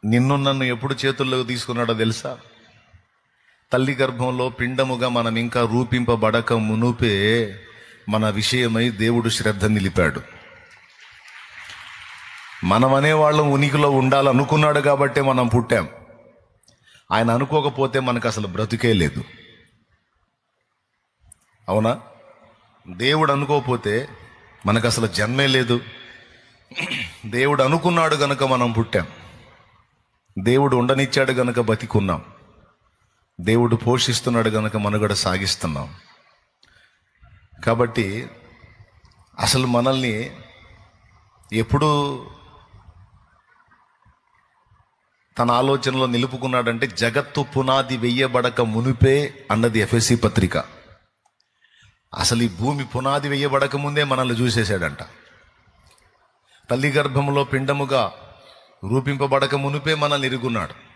నన్ను ఎప్పుడు చేతుల్లోకి తీసుకున్నాడో తెలుసా? తల్లి గర్భంలో పిండముగా మనం ఇంకా రూపింపబడక మునుపే మన విషయమై దేవుడు శ్రద్ధ నిలిపాడు. మనం అనేవాళ్ళం ఉనికిలో ఉండాలనుకున్నాడు కాబట్టే మనం పుట్టాం. ఆయన అనుకోకపోతే మనకు అసలు బ్రతుకే లేదు. అవునా? దేవుడు అనుకోకపోతే మనకు అసలు జన్మే లేదు. దేవుడు అనుకున్నాడు గనుక మనం పుట్టాం. దేవుడు ఉండనిచ్చాడు గనుక బతికున్నాం. దేవుడు పోషిస్తున్నాడు గనుక మనుగడ సాగిస్తున్నాం. కాబట్టి అసలు మనల్ని ఎప్పుడు తన ఆలోచనలో నిలుపుకున్నాడంటే జగత్తు పునాది వెయ్యబడక మునిపే అన్నది ఎఫెసీ పత్రిక. అసలు ఈ భూమి పునాది వెయ్యబడక ముందే మనల్ని చూసేశాడంట. తల్లి గర్భంలో పిండముగా రూపింపబడక మునిపే మనల్ని ఎరుగున్నాడు.